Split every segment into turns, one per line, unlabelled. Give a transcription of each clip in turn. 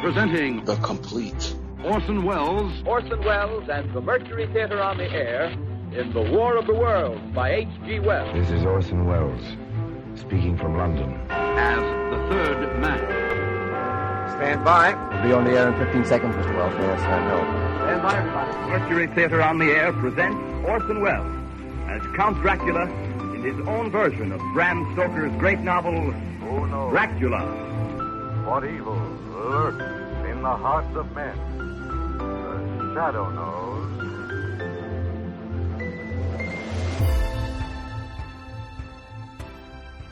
Presenting
The Complete
Orson Welles
and the Mercury Theater on the Air in The War of the Worlds by H.G. Wells.
This is Orson Welles, speaking from London.
as the third man.
Stand by.
We'll be on the air in 15 seconds, Mr. Wells. Yes, I know.
Stand by, everybody.
Mercury Theater on the Air presents Orson Welles as Count Dracula in his own version of Bram Stoker's great novel,
Who knows
Dracula.
what evil lurks in the hearts of men? The shadow knows.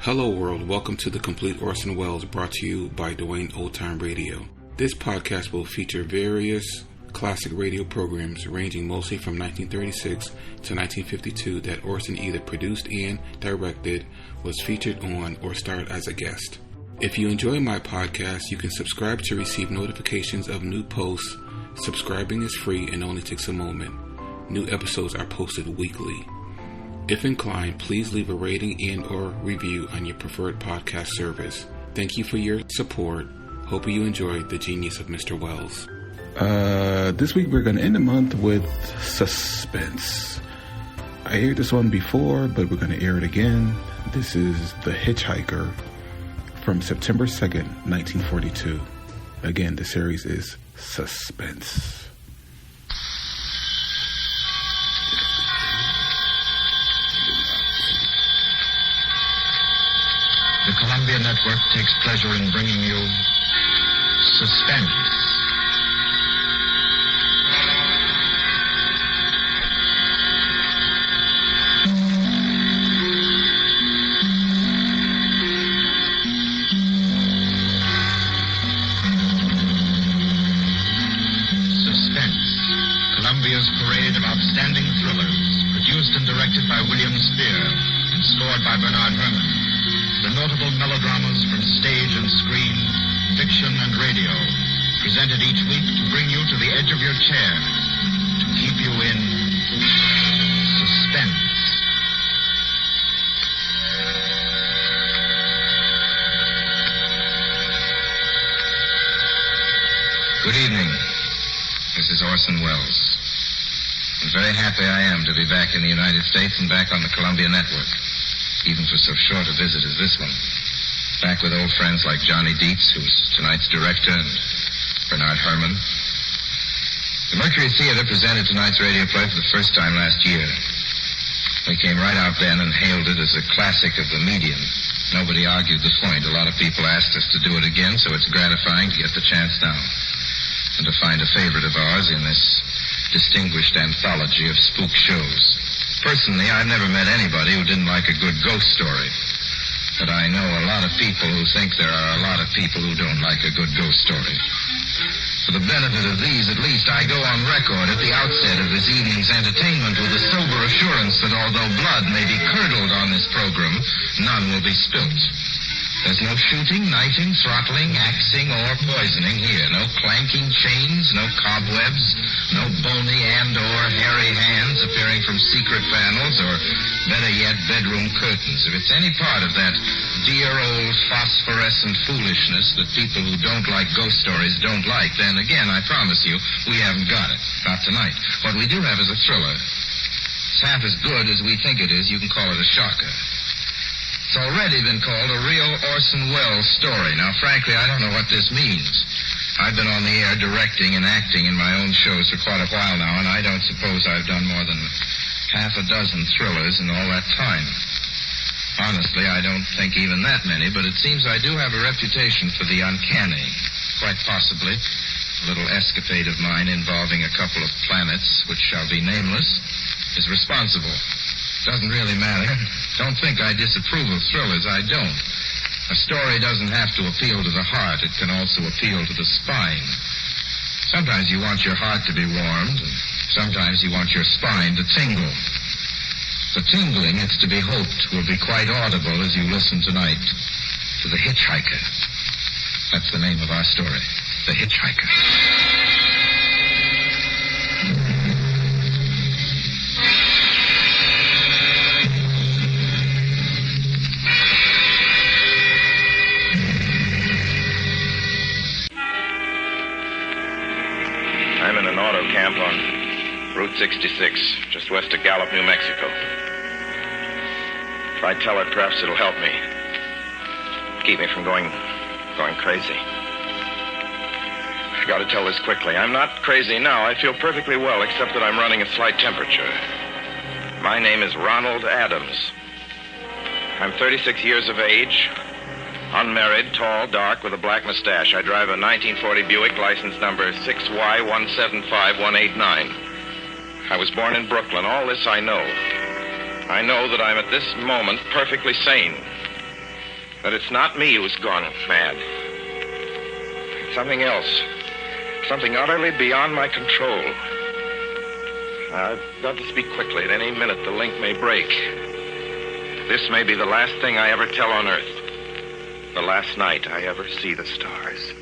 Hello world, welcome to The Complete Orson Welles, brought to you by Dwayne Old Time Radio. This podcast will feature various classic radio programs ranging mostly from 1936 to 1952 that Orson either produced and directed, was featured on, or starred as a guest. If you enjoy my podcast, you can subscribe to receive notifications of new posts. Subscribing is free and only takes a moment. New episodes are posted weekly. If inclined, please leave a rating and or review on your preferred podcast service. Thank you for your support. Hope you enjoyed the genius of Mr. Welles. This week we're going to end the month with Suspense. I aired this one before, but we're going to air it again. This is The Hitchhiker from September 2nd, 1942. Again, the series is Suspense.
The Columbia Network takes pleasure in bringing you Suspense. Suspense, Columbia's parade of outstanding thrillers, produced and directed by William Spear and scored by Bernard Herrmann. The notable melodramas from stage and screen, fiction and radio, presented each week to bring you to the edge of your chair, to keep you in suspense. Good evening. This is Orson Welles. I'm very happy I am to be back in the United States and back on the Columbia Network, even for so short a visit as this one. Back with old friends like Johnny Dietz, who's tonight's director, and Bernard Herrmann. The Mercury Theater presented tonight's radio play for the first time last year. We came right out then and hailed it as a classic of the medium. Nobody argued the point. A lot of people asked us to do it again, so it's gratifying to get the chance now, and to find a favorite of ours in this distinguished anthology of spook shows. Personally, I've never met anybody who didn't like a good ghost story. But I know a lot of people who think there are a lot of people who don't like a good ghost story. For the benefit of these, at least, I go on record at the outset of this evening's entertainment with a sober assurance that although blood may be curdled on this program, none will be spilt. There's no shooting, knifing, throttling, axing, or poisoning here. No clanking chains, no cobwebs, no bony and or hairy hands appearing from secret panels, or better yet, bedroom curtains. If it's any part of that dear old phosphorescent foolishness that people who don't like ghost stories don't like, then again, I promise you, we haven't got it. Not tonight. What we do have is a thriller. It's half as good as we think it is. You can call it a shocker. It's already been called a real Orson Welles story. Now, frankly, I don't know what this means. I've been on the air directing and acting in my own shows for quite a while now, and I don't suppose I've done more than half a dozen thrillers in all that time. Honestly, I don't think even that many, but it seems I do have a reputation for the uncanny. Quite possibly, a little escapade of mine involving a couple of planets, which shall be nameless, is responsible. Doesn't really matter. Don't think I disapprove of thrillers. I don't. A story doesn't have to appeal to the heart. It can also appeal to the spine. Sometimes you want your heart to be warmed, and sometimes you want your spine to tingle. The tingling, it's to be hoped, will be quite audible as you listen tonight to The Hitchhiker. That's the name of our story, The Hitchhiker. auto camp on Route 66, just west of Gallup, New Mexico. If I tell her, perhaps it'll help me. Keep me from going crazy. I gotta tell this quickly. I'm not crazy now. I feel perfectly well, except that I'm running a slight temperature. My name is Ronald Adams. I'm 36 years of age, unmarried, tall, dark, with a black mustache. I drive a 1940 Buick, license number 6Y175189. I was born in Brooklyn. All this I know. I know that I'm at this moment perfectly sane. That it's not me who's gone mad. It's something else. Something utterly beyond my control. I've got to speak quickly. At any minute, the link may break. This may be the last thing I ever tell on Earth. The last night I ever see the stars.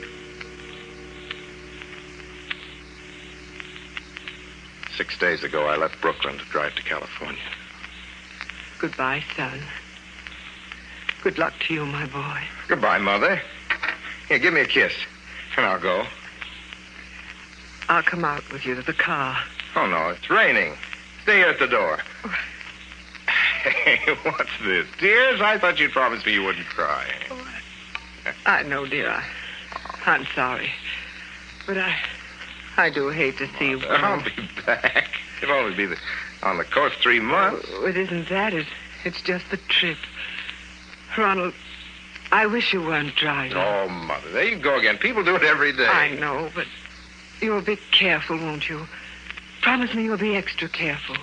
Six days ago, I left Brooklyn to drive to California.
Goodbye, son. Good luck to you, my boy.
Goodbye, Mother. Here, give me a kiss, and I'll go.
I'll come out with you to the car.
Oh, no, it's raining. Stay here at the door. Hey, what's this? Tears? I thought you'd promised me you wouldn't cry.
I know, dear. I'm sorry. But I do hate to see you go.
I'll be back. It'll only be on the coast 3 months.
Oh, it isn't that. It's just the trip. Ronald, I wish you weren't driving.
Oh, Mother, there you go again. People do it every day.
I know, but you'll be careful, won't you? Promise me you'll be extra careful.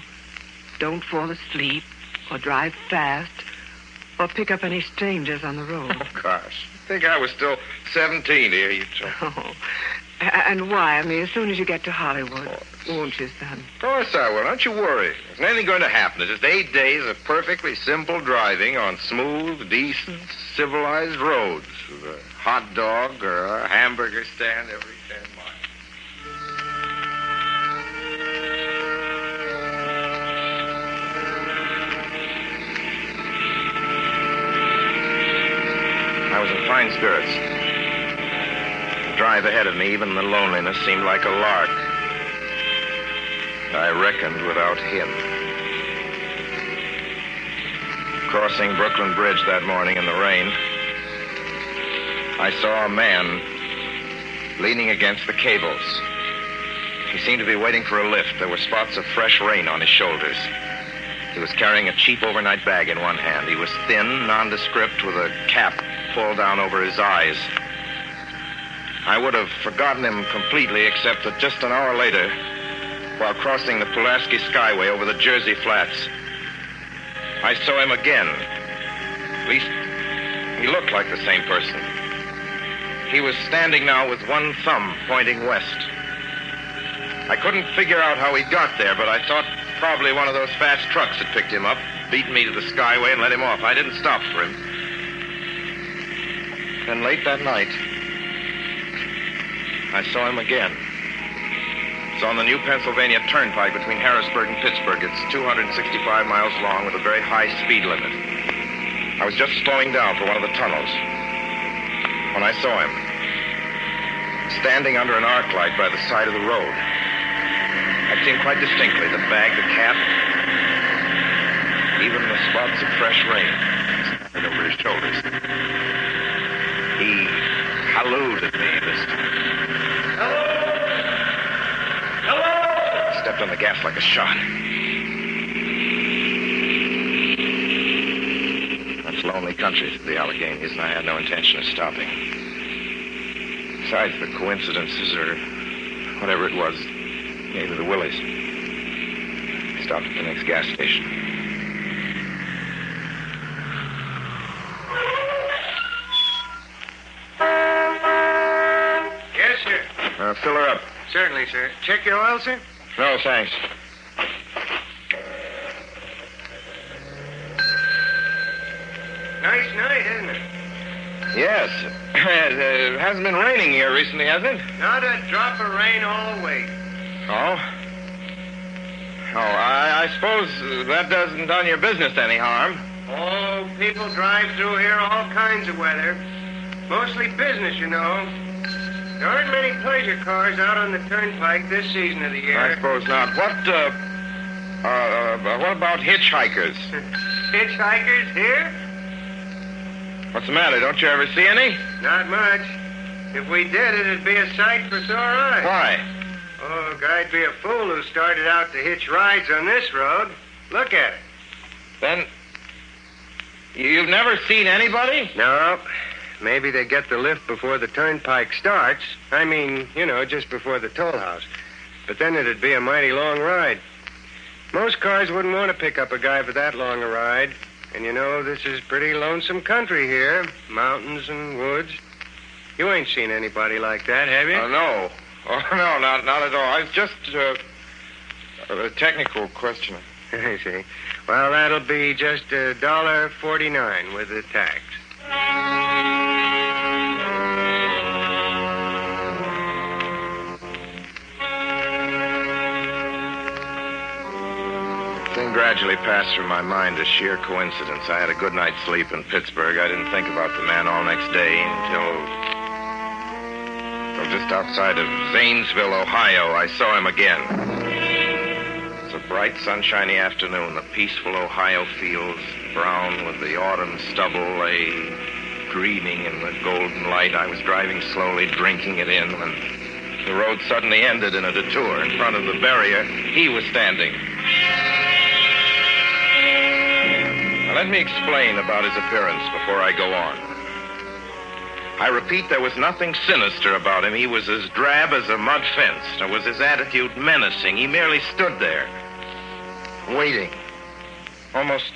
Don't fall asleep or drive fast or pick up any strangers on the road.
Oh, gosh. I think I was still 17 here, you told me.
Oh. And why? I mean, as soon as you get to Hollywood, won't you, son?
Of course I will. Don't you worry. There's nothing going to happen. It's just 8 days of perfectly simple driving on smooth, decent, civilized roads with a hot dog or a hamburger stand every 10 miles. I was in fine spirits. The drive ahead of me, even the loneliness, seemed like a lark. I reckoned without him. Crossing Brooklyn Bridge that morning in the rain, I saw a man leaning against the cables. He seemed to be waiting for a lift. There were spots of fresh rain on his shoulders. He was carrying a cheap overnight bag in one hand. He was thin, nondescript, with a cap pulled down over his eyes. I would have forgotten him completely, except that just an hour later, while crossing the Pulaski Skyway over the Jersey Flats, I saw him again. At least, he looked like the same person. He was standing now with one thumb pointing west. I couldn't figure out how he got there, but I thought probably one of those fast trucks had picked him up, beaten me to the Skyway, and let him off. I didn't stop for him. Then late that night, I saw him again. It's on the New Pennsylvania Turnpike between Harrisburg and Pittsburgh. It's 265 miles long with a very high speed limit. I was just slowing down for one of the tunnels when I saw him standing under an arc light by the side of the road. I'd seen quite distinctly the bag, the cap, even the spots of fresh rain scattered over his shoulders. He hallooed at me this time. Hello! Stepped on the gas like a shot. That's lonely country, the Alleghenies, and I had no intention of stopping. Besides, the coincidences, or whatever it was, gave me the willies. Stopped at the next gas station.
Yes, sir.
Fill her up.
Certainly, sir. Check your oil, sir?
No, thanks.
Nice night, isn't it?
Yes. It hasn't been raining here recently, has it?
Not a drop of rain all week.
Oh? Oh, I suppose that doesn't done your business any harm.
Oh, people drive through here all kinds of weather. Mostly business, you know. There aren't many pleasure cars out on the turnpike this season of the year.
I suppose not. What about hitchhikers?
Hitchhikers here?
What's the matter? Don't you ever see any?
Not much. If we did, it'd be a sight for sore eyes.
Why?
Oh, a guy'd be a fool who started out to hitch rides on this road. Look at it.
Then, you've never seen anybody?
No. Maybe they get the lift before the turnpike starts. I mean, just before the toll house. But then it'd be a mighty long ride. Most cars wouldn't want to pick up a guy for that long a ride. And this is pretty lonesome country here. Mountains and woods. You ain't seen anybody like that, have you?
No. Oh, no, not at all. I was just a technical question.
I see. Well, that'll be just $1.49 with the tax.
The thing gradually passed through my mind as sheer coincidence. I had a good night's sleep in Pittsburgh. I didn't think about the man all next day until just outside of Zanesville, Ohio, I saw him again. It's a bright, sunshiny afternoon. The peaceful Ohio fields, brown with the autumn stubble, lay dreaming in the golden light. I was driving slowly, drinking it in, when the road suddenly ended in a detour. In front of the barrier, he was standing. Now, let me explain about his appearance before I go on. I repeat, there was nothing sinister about him. He was as drab as a mud fence. Nor was his attitude menacing. He merely stood there, waiting, almost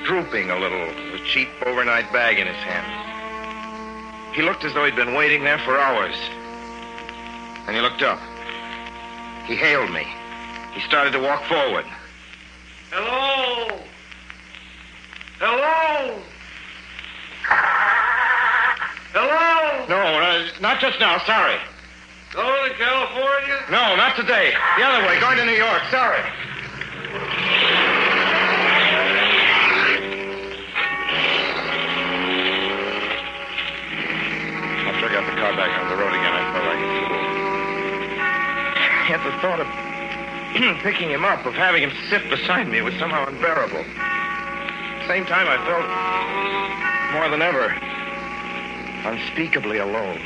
drooping a little, with a cheap overnight bag in his hand. He looked as though he'd been waiting there for hours. And he looked up. He hailed me. He started to walk forward.
Hello? Hello? Hello?
No, not just now. Sorry.
Going to California?
No, not today. The other way, going to New York. Sorry. After I got the car back on the road again, I felt like a fool. Yet the thought of picking him up, of having him sit beside me, was somehow unbearable. At the same time, I felt more than ever unspeakably alone.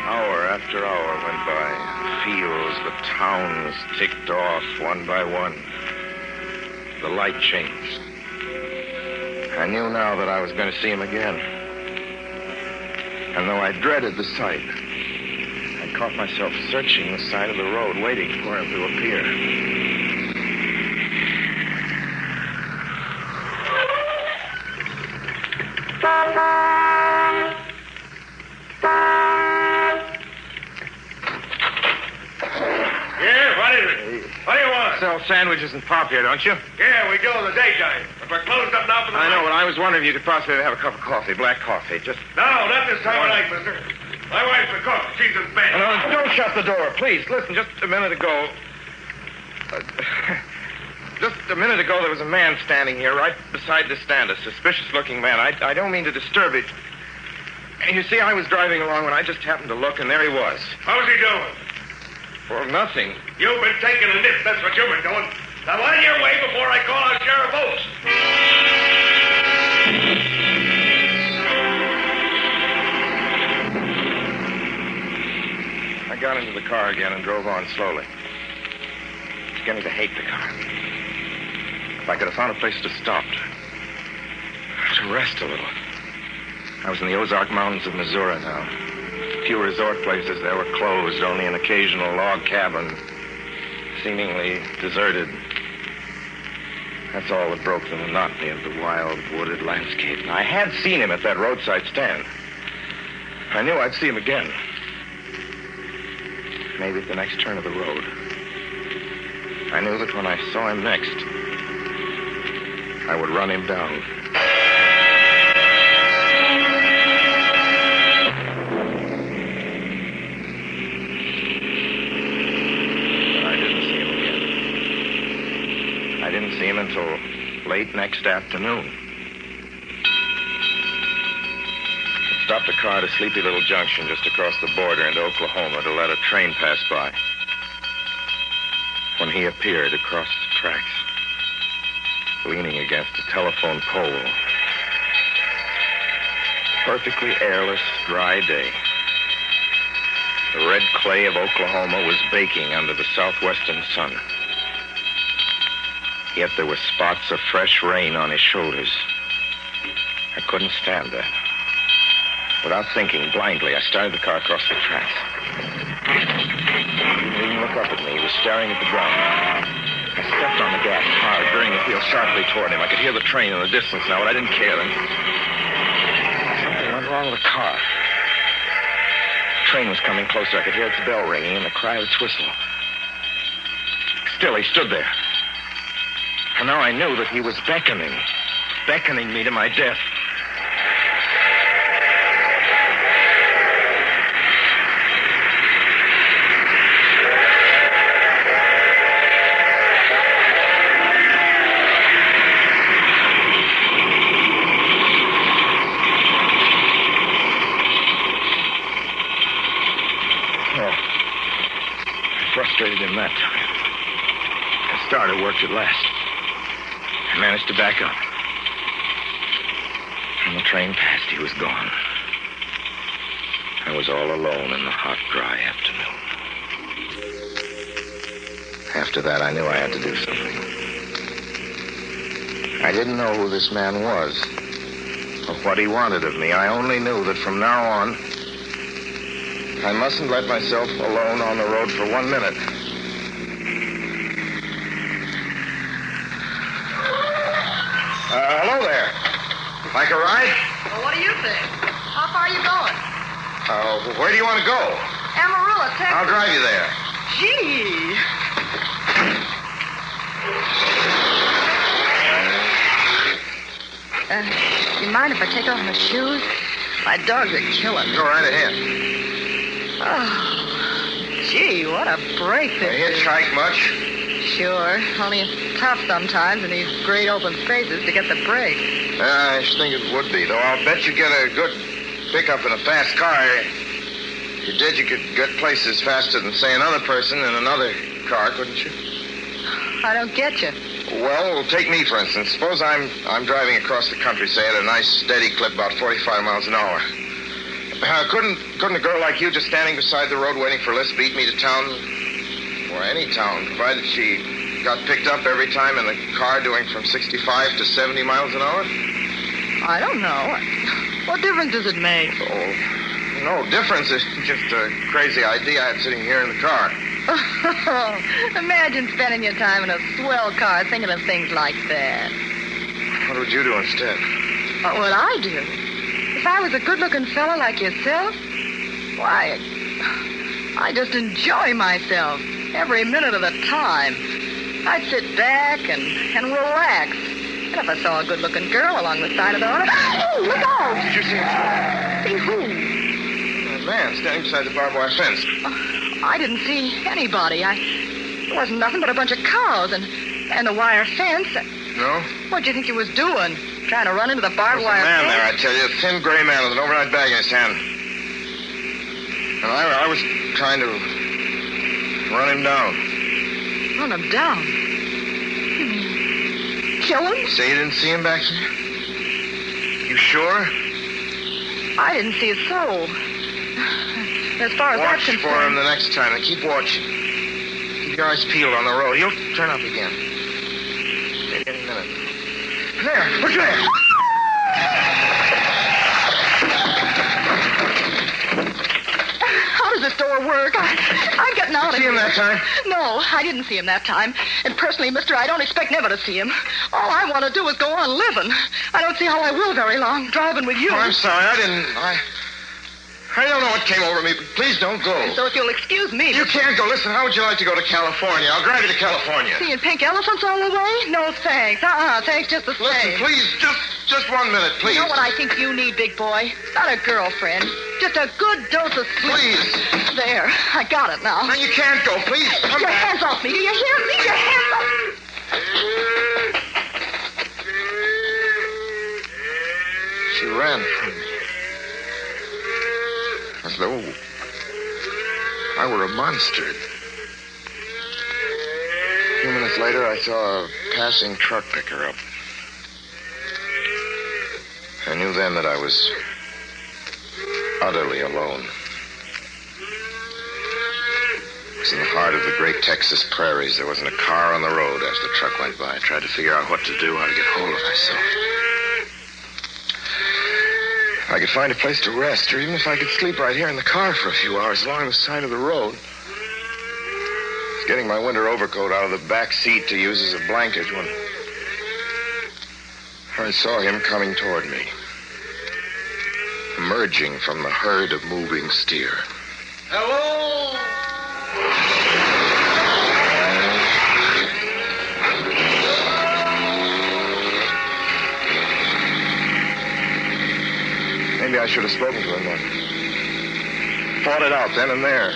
Hour after hour went by. Fields, the towns ticked off one by one. The light changed. I knew now that I was going to see him again. And though I dreaded the sight, I caught myself searching the side of the road, waiting for him to appear.
Yeah, what is it? What do you want?
Sell sandwiches and pop here, don't you?
Yeah, we do in the daytime. But we're closed up now for the
I know,
night.
but I was wondering if you could possibly have a cup of coffee, black coffee, just...
No, not this time of night, mister. My wife's a cook. She's in bed.
No, don't shut the door, please. Listen, just a minute ago... Just a minute ago, there was a man standing here right beside the stand, a suspicious-looking man. I don't mean to disturb it. You see, I was driving along when I just happened to look, and there he was.
How's he doing?
Well, nothing.
You've been taking a nip. That's what you've been doing. Now, on your way before I call out Sheriff Oates.
I got into the car again and drove on slowly. It's beginning to hate the car. If I could have found a place to stop, to rest a little. I was in the Ozark Mountains of Missouri now. Few resort places there were closed, only an occasional log cabin, seemingly deserted. That's all that broke the monotony of the wild, wooded landscape. And I had seen him at that roadside stand. I knew I'd see him again. Maybe at the next turn of the road. I knew that when I saw him next, I would run him down. I didn't see him until late next afternoon. Stopped the car at a sleepy little junction just across the border into Oklahoma to let a train pass by. When he appeared across the tracks, leaning against a telephone pole. Perfectly airless, dry day. The red clay of Oklahoma was baking under the southwestern sun. Yet there were spots of fresh rain on his shoulders. I couldn't stand that. Without thinking, blindly, I started the car across the tracks. He didn't even look up at me. He was staring at the ground. I stepped on the gas hard, veering the wheel sharply toward him. I could hear the train in the distance now, but I didn't care then. Something went wrong with the car. The train was coming closer. I could hear its bell ringing and the cry of its whistle. Still, he stood there. And now I knew that he was beckoning me to my death. Frustrated him that time. The starter worked at last. I managed to back up. When the train passed, he was gone. I was all alone in the hot, dry afternoon. After that, I knew I had to do something. I didn't know who this man was or what he wanted of me. I only knew that from now on, I mustn't let myself alone on the road for 1 minute. Hello there. Like a ride?
Well, what do you think? How far are you going?
Where do you want to go?
Amarillo, Texas.
I'll drive you there.
Gee. You mind if I take off my shoes? My dogs are killing me.
Go right ahead.
Oh, gee, what a break this is.
Hitchhike much?
Sure. Only it's tough sometimes in these great open spaces to get the break.
I should think it would be, though. I'll bet you get a good pickup in a fast car. If you did, you could get places faster than, say, another person in another car, couldn't you?
I don't get you.
Well, take me, for instance. Suppose I'm driving across the country, say, at a nice, steady clip, about 45 miles an hour. Couldn't a girl like you just standing beside the road waiting for lifts beat me to town? Or any town, provided she got picked up every time in the car doing from 65 to 70 miles an hour?
I don't know. What difference does it make?
Oh, no difference. It's just a crazy idea I had sitting here in the car.
Imagine spending your time in a swell car thinking of things like that.
What would you do instead?
What would I do? If I was a good-looking fellow like yourself, why, I just enjoy myself every minute of the time. I'd sit back and relax. And if I saw a good-looking girl along the side of the road, oh, look out!
Did you see him?
See who?
A man standing beside the barbed wire fence.
I didn't see anybody. It wasn't nothing but a bunch of cows and a wire fence.
No?
What'd you think he was doing? Trying to run into the barbed wire
man
fence?
there, I tell you, a thin gray man with an overnight bag in his hand. And I was trying to run him down.
Run him down? You mean kill him?
Say you didn't see him back there? You sure?
I didn't see a soul. As far as that's concerned.
Watch for him the next time and keep watching. Keep your eyes peeled on the road. He'll turn up again. Maybe any minute. There, look there.
How does this door work? I'm getting out of here.
See him that time?
No, I didn't see him that time. And personally, mister, I don't expect never to see him. All I want to do is go on living. I don't see how I will very long, driving with you.
Oh, I'm sorry. I don't know what came over me, but please don't go.
So if you'll excuse me...
You can't go. Listen, how would you like to go to California? I'll drive you to California.
Seeing pink elephants all the way? No, thanks. Thanks just the same.
Listen, please, just 1 minute, please.
You know what I think you need, big boy? Not a girlfriend. Just a good dose of sleep.
Please.
There, I got it now.
No, you can't go. Please, come
Your
back.
hands off me. Do you hear me? Your hands off me.
She ran from me. As though I were a monster. A few minutes later, I saw a passing truck pick her up. I knew then that I was utterly alone. It was in the heart of the great Texas prairies. There wasn't a car on the road as the truck went by. I tried to figure out what to do, how to get hold of myself. If I could find a place to rest, or even if I could sleep right here in the car for a few hours along the side of the road. I was getting my winter overcoat out of the back seat to use as a blanket when I saw him coming toward me, emerging from the herd of moving steer.
Hello?
Maybe I should have spoken to him then. Fought it out then and there.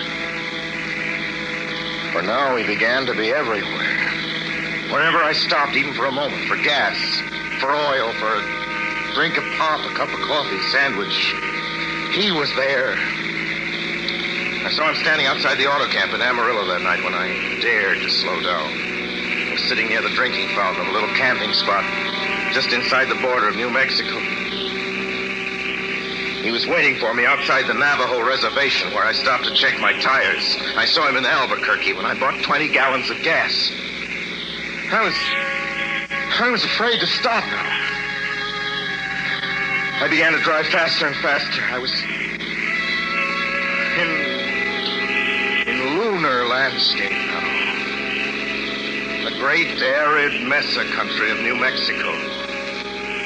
For now he began to be everywhere. Wherever I stopped, even for a moment, for gas, for oil, for a drink of pop, a cup of coffee, sandwich, he was there. I saw him standing outside the auto camp in Amarillo that night when I dared to slow down. I was sitting near the drinking fountain of a little camping spot just inside the border of New Mexico. He was waiting for me outside the Navajo reservation where I stopped to check my tires. I saw him in Albuquerque when I bought 20 gallons of gas. I was afraid to stop now. I began to drive faster and faster. I was in lunar landscape now. The great arid mesa country of New Mexico.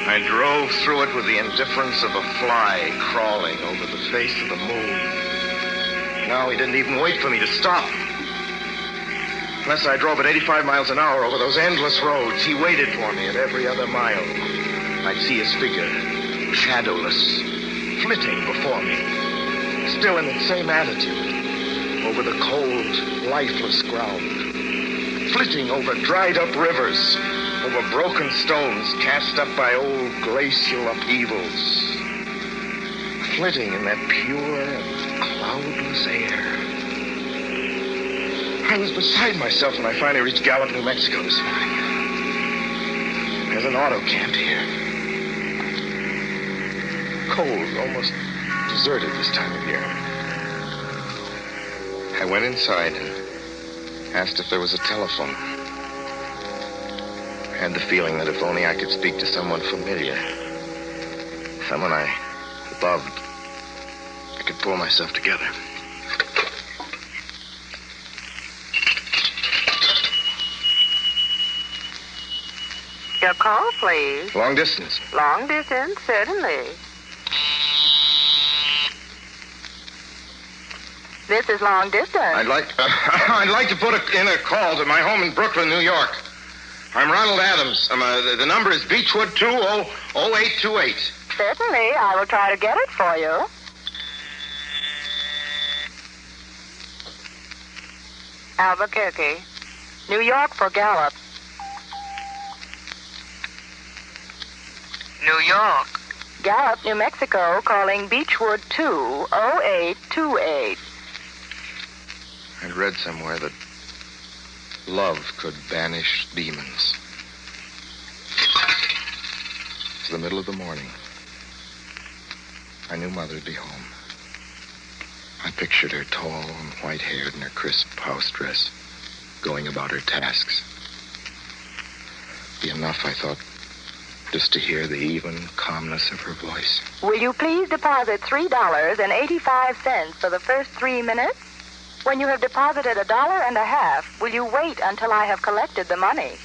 I drove through it with the indifference of a fly crawling over the face of the moon. Now he didn't even wait for me to stop. Unless I drove at 85 miles an hour over those endless roads, he waited for me at every other mile. I'd see his figure, shadowless, flitting before me, still in the same attitude, over the cold, lifeless ground, flitting over dried-up rivers, over broken stones cast up by old glacial upheavals, flitting in that pure and cloudless air. I was beside myself when I finally reached Gallup, New Mexico this morning. There's an auto camp here. Cold, almost deserted this time of year. I went inside and asked if there was a telephone. I had the feeling that if only I could speak to someone familiar, someone I loved, I could pull myself together.
Your call, please.
Long distance.
Long distance, certainly. This is long distance.
I'd like to put in a call to my home in Brooklyn, New York. I'm Ronald Adams. The number is Beechwood 200828.
Certainly. I will try to get it for you. Albuquerque. New York for Gallup. New York. Gallup, New Mexico, calling Beechwood 20828.
I'd read somewhere that love could banish demons. It's the middle of the morning. I knew Mother'd be home. I pictured her tall and white-haired in her crisp house dress, going about her tasks. It'd be enough, I thought, just to hear the even calmness of her voice.
Will you please deposit $3.85 for the first 3 minutes? When you have deposited $1.50, will you wait until I have collected the money?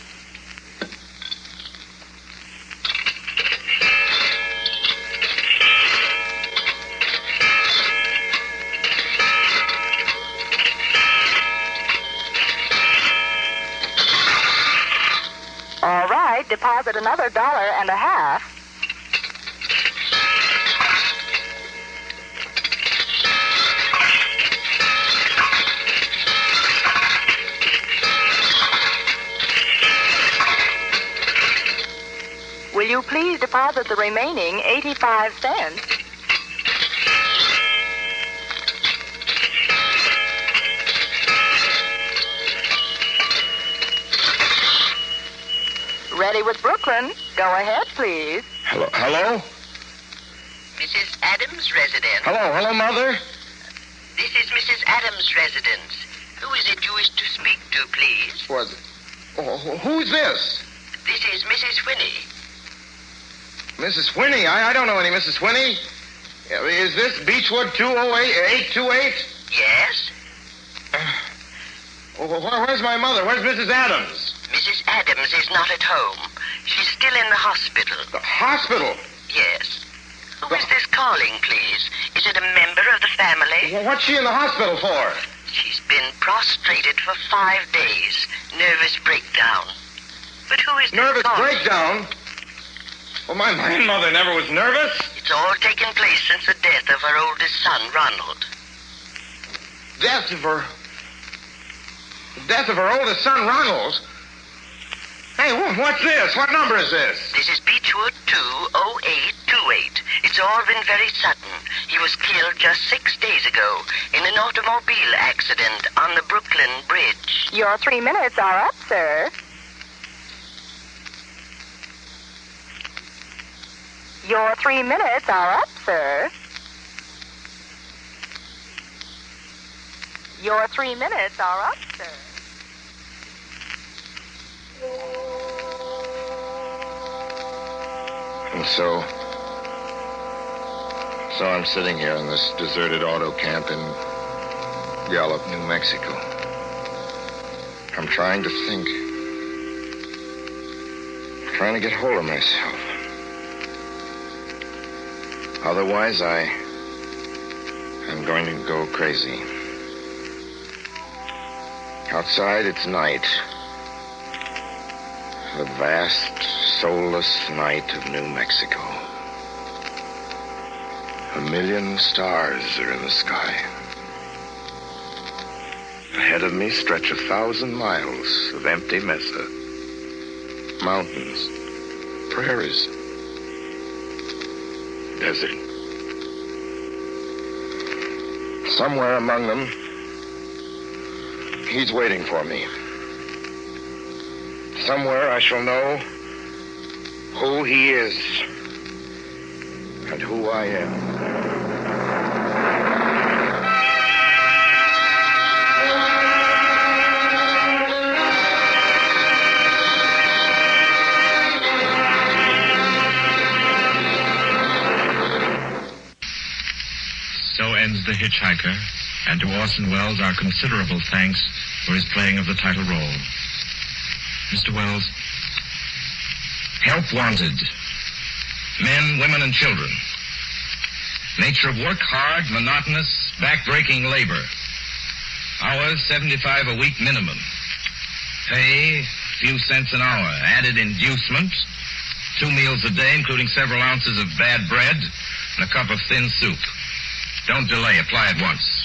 All right, deposit another $1.50. Will you please deposit the remaining 85 cents? Ready with Brooklyn. Go ahead, please.
Hello?
Mrs. Adams' residence.
Hello, Mother?
This is Mrs. Adams' residence. Who is it you wish to speak to, please?
Who's this?
This is Mrs. Whinney.
Mrs. Whinney? I don't know any Mrs. Whinney. Is this Beechwood 828?
Yes?
Where's my mother? Where's Mrs. Adams?
Mrs. Adams is not at home. She's still in the hospital.
The hospital?
Yes. Who is this calling, please? Is it a member of the family?
Well, what's she in the hospital for?
She's been prostrated for 5 days. Nervous breakdown. But who is this
Nervous
calling?
breakdown? Well, my mother never was nervous.
It's all taken place since the death of her oldest son, Ronald.
Death of her oldest son, Ronald? Hey, what's this? What number is this?
This is Beechwood 20828. It's all been very sudden. He was killed just 6 days ago in an automobile accident on the Brooklyn Bridge.
Your 3 minutes are up, sir. Your 3 minutes are up, sir. Your 3 minutes are up, sir.
And so I'm sitting here in this deserted auto camp in Gallup, New Mexico. I'm trying to think. I'm trying to get hold of myself. Otherwise, I'm going to go crazy. Outside, it's night. The vast, soulless night of New Mexico. 1 million stars are in the sky. Ahead of me stretch 1,000 miles of empty mesa. Mountains, prairies, desert. Somewhere among them, he's waiting for me. Somewhere I shall know who he is and who I am.
So ends The Hitchhiker, and to Orson Welles our considerable thanks for his playing of the title role. Mr. Welles?
Help wanted. Men, women, and children. Nature of work, hard, monotonous, back-breaking labor. Hours, 75 a week minimum. Pay, few cents an hour. Added inducement, 2 meals a day, including several ounces of bad bread and a cup of thin soup. Don't delay. Apply at once.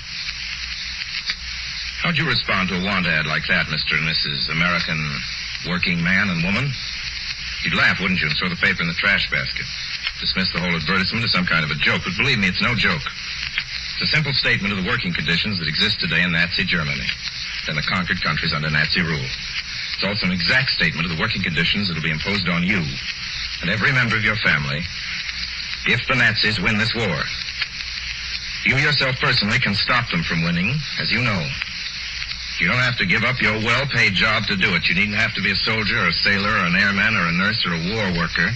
How'd you respond to a want ad like that, Mr. and Mrs. American working man and woman? You'd laugh, wouldn't you, and throw the paper in the trash basket. Dismiss the whole advertisement as some kind of a joke. But believe me, it's no joke. It's a simple statement of the working conditions that exist today in Nazi Germany and the conquered countries under Nazi rule. It's also an exact statement of the working conditions that will be imposed on you and every member of your family if the Nazis win this war. You yourself personally can stop them from winning, as you know. You don't have to give up your well-paid job to do it. You needn't have to be a soldier or a sailor or an airman or a nurse or a war worker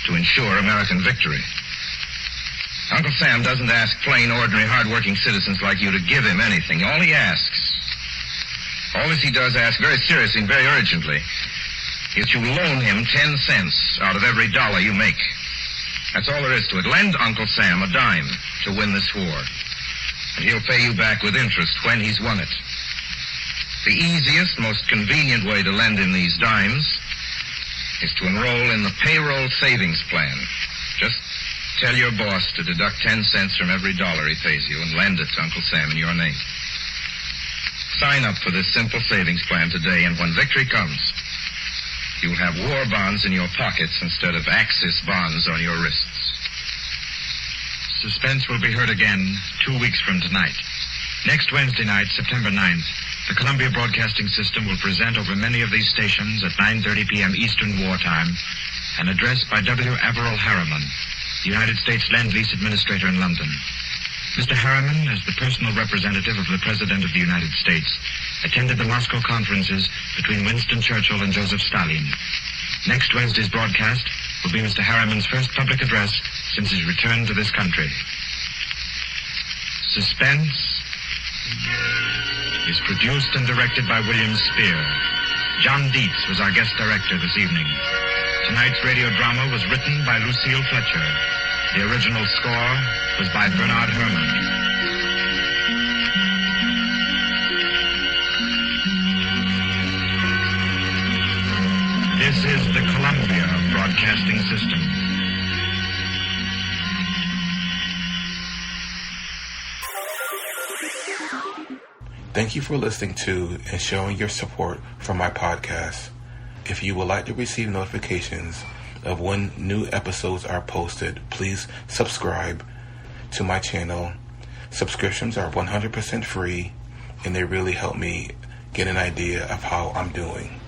to ensure American victory. Uncle Sam doesn't ask plain, ordinary, hard-working citizens like you to give him anything. All he does ask very seriously and very urgently is you loan him 10 cents out of every dollar you make. That's all there is to it. Lend Uncle Sam a dime to win this war, and he'll pay you back with interest when he's won it. The easiest, most convenient way to lend him these dimes is to enroll in the payroll savings plan. Just tell your boss to deduct 10 cents from every dollar he pays you and lend it to Uncle Sam in your name. Sign up for this simple savings plan today, and when victory comes, you'll have war bonds in your pockets instead of Axis bonds on your wrists.
Suspense will be heard again 2 weeks from tonight. Next Wednesday night, September 9th, The Columbia Broadcasting System will present over many of these stations at 9:30 p.m. Eastern Wartime an address by W. Averell Harriman, the United States Lend-Lease Administrator in London. Mr. Harriman, as the personal representative of the President of the United States, attended the Moscow conferences between Winston Churchill and Joseph Stalin. Next Wednesday's broadcast will be Mr. Harriman's first public address since his return to this country. Suspense is produced and directed by William Spear. John Dietz was our guest director this evening. Tonight's radio drama was written by Lucille Fletcher. The original score was by Bernard Herrmann. This is the Columbia Broadcasting System.
Thank you for listening to and showing your support for my podcast. If you would like to receive notifications of when new episodes are posted, please subscribe to my channel. Subscriptions are 100% free, and they really help me get an idea of how I'm doing.